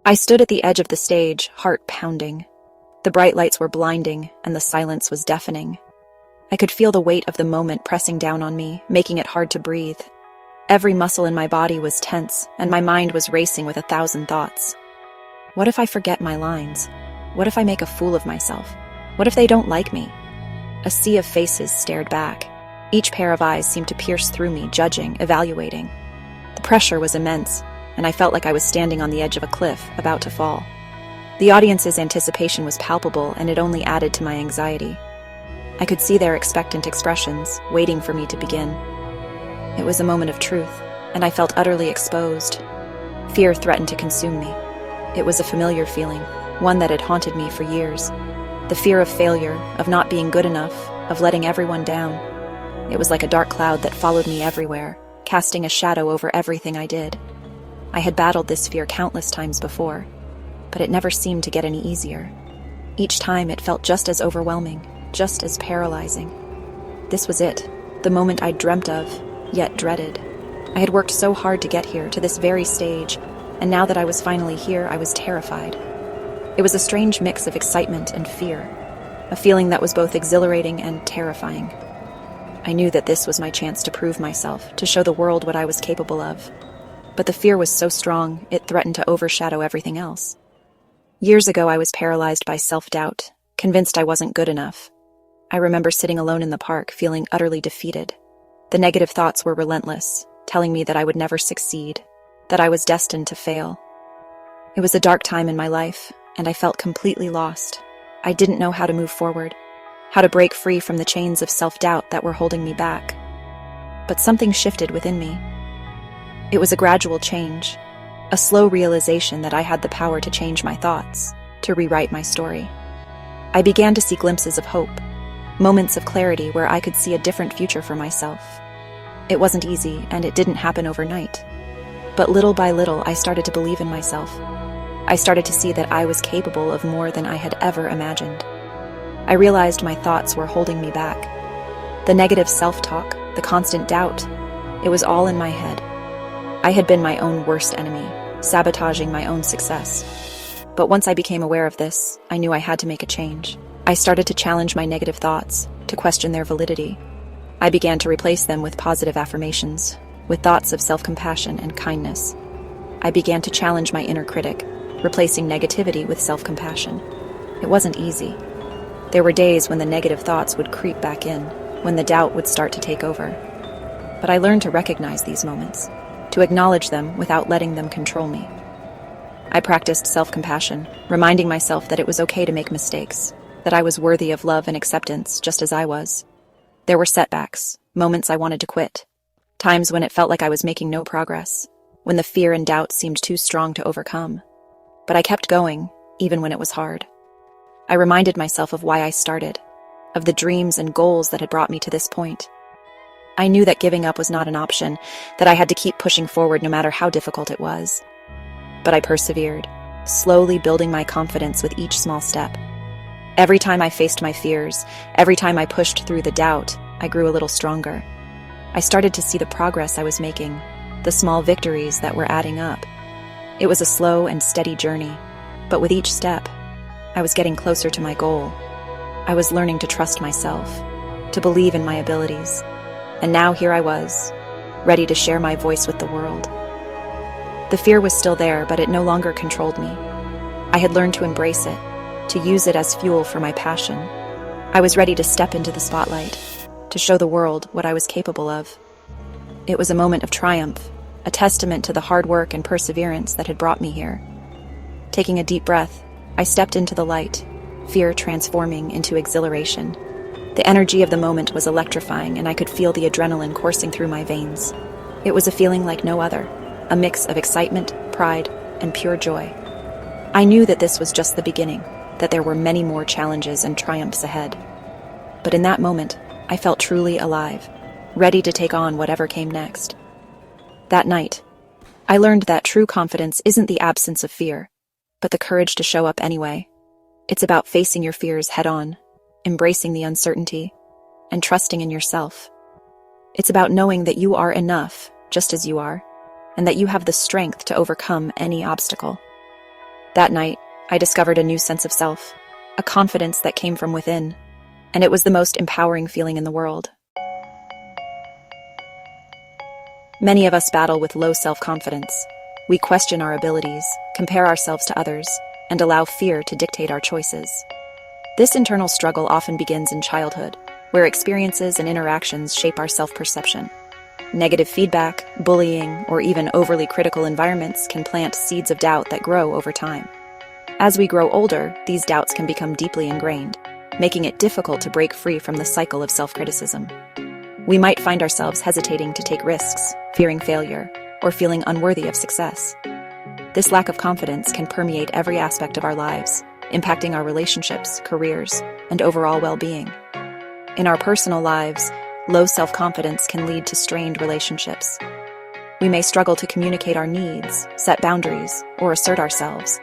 I stood at the edge of the stage, heart pounding. The bright lights were blinding, and the silence was deafening. I could feel the weight of the moment pressing down on me, making it hard to breathe. Every muscle in my body was tense, and my mind was racing with 1,000 thoughts. What if I forget my lines? What if I make a fool of myself? What if they don't like me? A sea of faces stared back. Each pair of eyes seemed to pierce through me, judging, evaluating. The pressure was immense, and I felt like I was standing on the edge of a cliff, about to fall. The audience's anticipation was palpable, and it only added to my anxiety. I could see their expectant expressions, waiting for me to begin. It was a moment of truth, and I felt utterly exposed. Fear threatened to consume me. It was a familiar feeling, one that had haunted me for years. The fear of failure, of not being good enough, of letting everyone down. It was like a dark cloud that followed me everywhere, casting a shadow over everything I did. I had battled this fear countless times before, but it never seemed to get any easier. Each time it felt just as overwhelming, just as paralyzing. This was it, the moment I'd dreamt of, yet dreaded. I had worked so hard to get here, to this very stage, and now that I was finally here, I was terrified. It was a strange mix of excitement and fear, a feeling that was both exhilarating and terrifying. I knew that this was my chance to prove myself, to show the world what I was capable of. But the fear was so strong, it threatened to overshadow everything else. Years ago, I was paralyzed by self-doubt, convinced I wasn't good enough. I remember sitting alone in the park, feeling utterly defeated. The negative thoughts were relentless, telling me that I would never succeed, that I was destined to fail. It was a dark time in my life, and I felt completely lost. I didn't know how to move forward, how to break free from the chains of self-doubt that were holding me back. But something shifted within me. It was a gradual change, a slow realization that I had the power to change my thoughts, to rewrite my story. I began to see glimpses of hope, moments of clarity where I could see a different future for myself. It wasn't easy, and it didn't happen overnight. But little by little, I started to believe in myself. I started to see that I was capable of more than I had ever imagined. I realized my thoughts were holding me back. The negative self-talk, the constant doubt, it was all in my head. I had been my own worst enemy, sabotaging my own success. But once I became aware of this, I knew I had to make a change. I started to challenge my negative thoughts, to question their validity. I began to replace them with positive affirmations, with thoughts of self-compassion and kindness. I began to challenge my inner critic, replacing negativity with self-compassion. It wasn't easy. There were days when the negative thoughts would creep back in, when the doubt would start to take over. But I learned to recognize these moments, to acknowledge them without letting them control me. I practiced self-compassion, reminding myself that it was okay to make mistakes, that I was worthy of love and acceptance just as I was. There were setbacks, moments I wanted to quit, times when it felt like I was making no progress, when the fear and doubt seemed too strong to overcome. But I kept going, even when it was hard. I reminded myself of why I started, of the dreams and goals that had brought me to this point. I knew that giving up was not an option, that I had to keep pushing forward no matter how difficult it was. But I persevered, slowly building my confidence with each small step. Every time I faced my fears, every time I pushed through the doubt, I grew a little stronger. I started to see the progress I was making, the small victories that were adding up. It was a slow and steady journey, but with each step, I was getting closer to my goal. I was learning to trust myself, to believe in my abilities. And now here I was, ready to share my voice with the world. The fear was still there, but it no longer controlled me. I had learned to embrace it, to use it as fuel for my passion. I was ready to step into the spotlight, to show the world what I was capable of. It was a moment of triumph, a testament to the hard work and perseverance that had brought me here. Taking a deep breath, I stepped into the light, fear transforming into exhilaration. The energy of the moment was electrifying, and I could feel the adrenaline coursing through my veins. It was a feeling like no other, a mix of excitement, pride, and pure joy. I knew that this was just the beginning, that there were many more challenges and triumphs ahead. But in that moment, I felt truly alive, ready to take on whatever came next. That night, I learned that true confidence isn't the absence of fear, but the courage to show up anyway. It's about facing your fears head-on, embracing the uncertainty, and trusting in yourself. It's about knowing that you are enough, just as you are, and that you have the strength to overcome any obstacle. That night, I discovered a new sense of self, a confidence that came from within, and it was the most empowering feeling in the world. Many of us battle with low self-confidence. We question our abilities, compare ourselves to others, and allow fear to dictate our choices. This internal struggle often begins in childhood, where experiences and interactions shape our self-perception. Negative feedback, bullying, or even overly critical environments can plant seeds of doubt that grow over time. As we grow older, these doubts can become deeply ingrained, making it difficult to break free from the cycle of self-criticism. We might find ourselves hesitating to take risks, fearing failure, or feeling unworthy of success. This lack of confidence can permeate every aspect of our lives, impacting our relationships, careers, and overall well-being. In our personal lives, low self-confidence can lead to strained relationships. We may struggle to communicate our needs, set boundaries, or assert ourselves.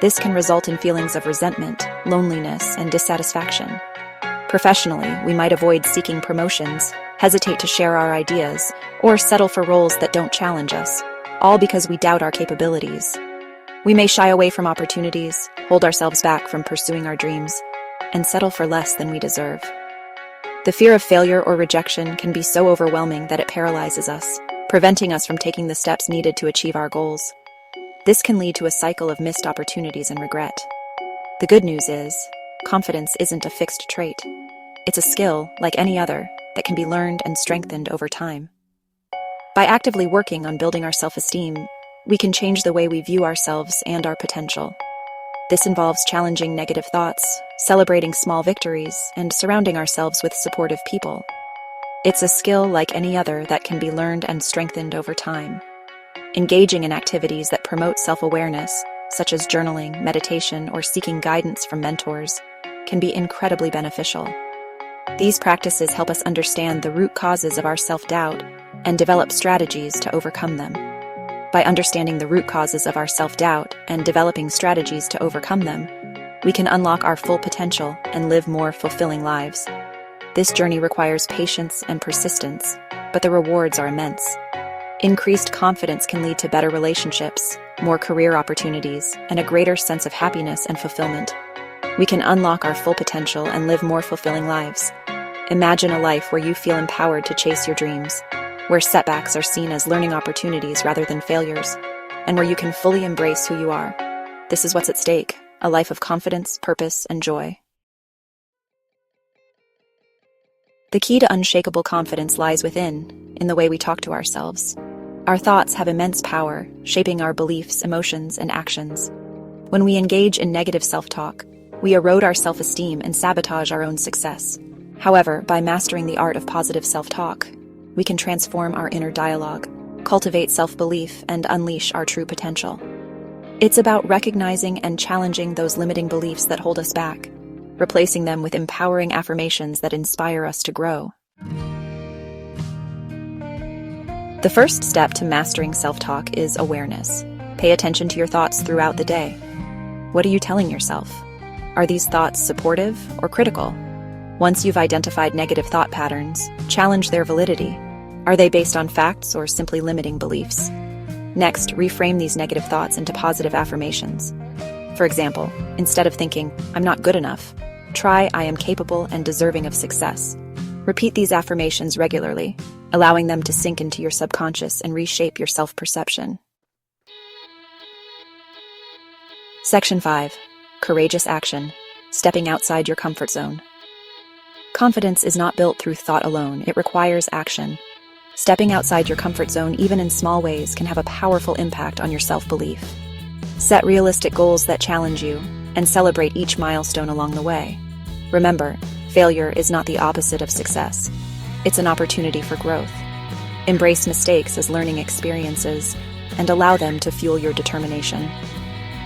This can result in feelings of resentment, loneliness, and dissatisfaction. Professionally, we might avoid seeking promotions, hesitate to share our ideas, or settle for roles that don't challenge us, all because we doubt our capabilities. We may shy away from opportunities, hold ourselves back from pursuing our dreams, and settle for less than we deserve. The fear of failure or rejection can be so overwhelming that it paralyzes us, preventing us from taking the steps needed to achieve our goals. This can lead to a cycle of missed opportunities and regret. The good news is, confidence isn't a fixed trait. It's a skill, like any other, that can be learned and strengthened over time. By actively working on building our self-esteem, we can change the way we view ourselves and our potential. This involves challenging negative thoughts, celebrating small victories, and surrounding ourselves with supportive people. It's a skill like any other that can be learned and strengthened over time. Engaging in activities that promote self-awareness, such as journaling, meditation, or seeking guidance from mentors, can be incredibly beneficial. These practices help us understand the root causes of our self-doubt and develop strategies to overcome them. By understanding the root causes of our self-doubt and developing strategies to overcome them, we can unlock our full potential and live more fulfilling lives. This journey requires patience and persistence, but the rewards are immense. Increased confidence can lead to better relationships, more career opportunities, and a greater sense of happiness and fulfillment. We can unlock our full potential and live more fulfilling lives. Imagine a life where you feel empowered to chase your dreams, where setbacks are seen as learning opportunities rather than failures, and where you can fully embrace who you are. This is what's at stake, a life of confidence, purpose, and joy. The key to unshakable confidence lies within, in the way we talk to ourselves. Our thoughts have immense power, shaping our beliefs, emotions, and actions. When we engage in negative self-talk, we erode our self-esteem and sabotage our own success. However, by mastering the art of positive self-talk, we can transform our inner dialogue, cultivate self-belief, and unleash our true potential. It's about recognizing and challenging those limiting beliefs that hold us back, replacing them with empowering affirmations that inspire us to grow. The first step to mastering self-talk is awareness. Pay attention to your thoughts throughout the day. What are you telling yourself? Are these thoughts supportive or critical? Once you've identified negative thought patterns, challenge their validity. Are they based on facts or simply limiting beliefs? Next, reframe these negative thoughts into positive affirmations. For example, instead of thinking, "I'm not good enough," try, "I am capable and deserving of success." Repeat these affirmations regularly, allowing them to sink into your subconscious and reshape your self-perception. Section 5. Courageous action. Stepping outside your comfort zone. Confidence is not built through thought alone, it requires action. Stepping outside your comfort zone, even in small ways, can have a powerful impact on your self-belief. Set realistic goals that challenge you, and celebrate each milestone along the way. Remember, failure is not the opposite of success. It's an opportunity for growth. Embrace mistakes as learning experiences, and allow them to fuel your determination.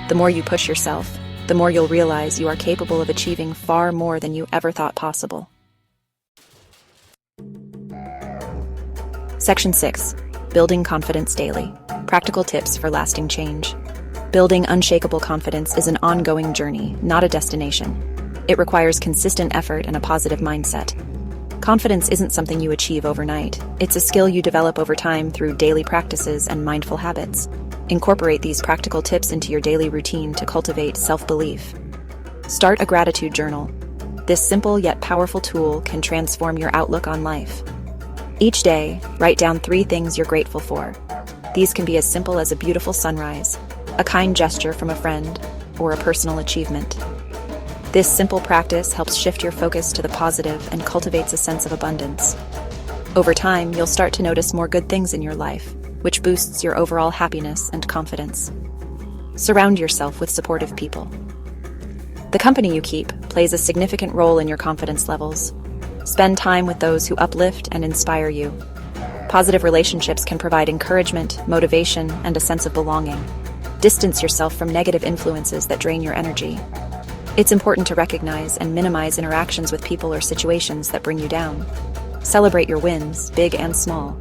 The more you push yourself, the more you'll realize you are capable of achieving far more than you ever thought possible. Section 6. Building confidence daily. Practical tips for lasting change. Building unshakable confidence is an ongoing journey, not a destination. It requires consistent effort and a positive mindset. Confidence isn't something you achieve overnight. It's a skill you develop over time through daily practices and mindful habits. Incorporate these practical tips into your daily routine to cultivate self-belief. Start a gratitude journal. This simple yet powerful tool can transform your outlook on life. Each day, write down 3 things you're grateful for. These can be as simple as a beautiful sunrise, a kind gesture from a friend, or a personal achievement. This simple practice helps shift your focus to the positive and cultivates a sense of abundance. Over time, you'll start to notice more good things in your life, which boosts your overall happiness and confidence. Surround yourself with supportive people. The company you keep plays a significant role in your confidence levels. Spend time with those who uplift and inspire you. Positive relationships can provide encouragement, motivation, and a sense of belonging. Distance yourself from negative influences that drain your energy. It's important to recognize and minimize interactions with people or situations that bring you down. Celebrate your wins, big and small.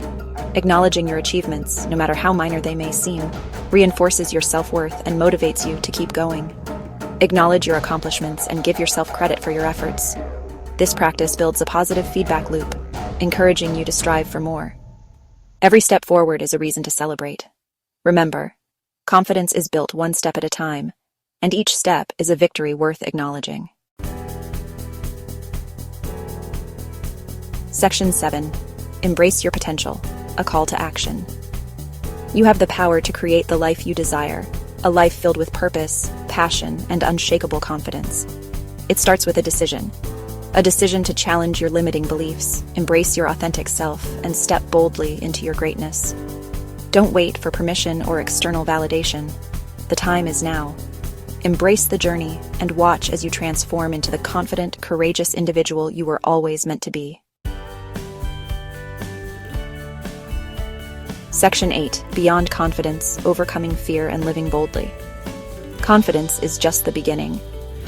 Acknowledging your achievements, no matter how minor they may seem, reinforces your self-worth and motivates you to keep going. Acknowledge your accomplishments and give yourself credit for your efforts. This practice builds a positive feedback loop, encouraging you to strive for more. Every step forward is a reason to celebrate. Remember, confidence is built one step at a time, and each step is a victory worth acknowledging. Section 7. Embrace your potential, a call to action. You have the power to create the life you desire, a life filled with purpose, passion, and unshakable confidence. It starts with a decision to challenge your limiting beliefs, embrace your authentic self, and step boldly into your greatness. Don't wait for permission or external validation. The time is now. Embrace the journey and watch as you transform into the confident, courageous individual you were always meant to be. Section 8. Beyond confidence, overcoming fear and living boldly. Confidence is just the beginning.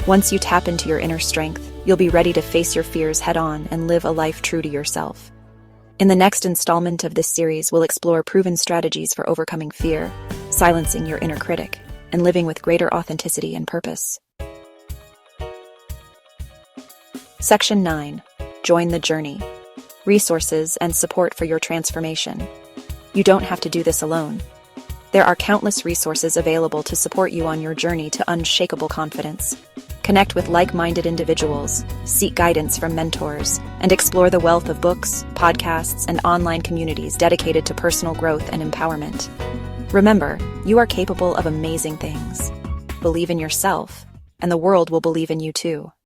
Once you tap into your inner strength, you'll be ready to face your fears head-on and live a life true to yourself. In the next installment of this series, we'll explore proven strategies for overcoming fear, silencing your inner critic, and living with greater authenticity and purpose. Section 9. Join the journey. Resources and support for your transformation. You don't have to do this alone. There are countless resources available to support you on your journey to unshakable confidence. Connect with like-minded individuals, seek guidance from mentors, and explore the wealth of books, podcasts, and online communities dedicated to personal growth and empowerment. Remember, you are capable of amazing things. Believe in yourself, and the world will believe in you too.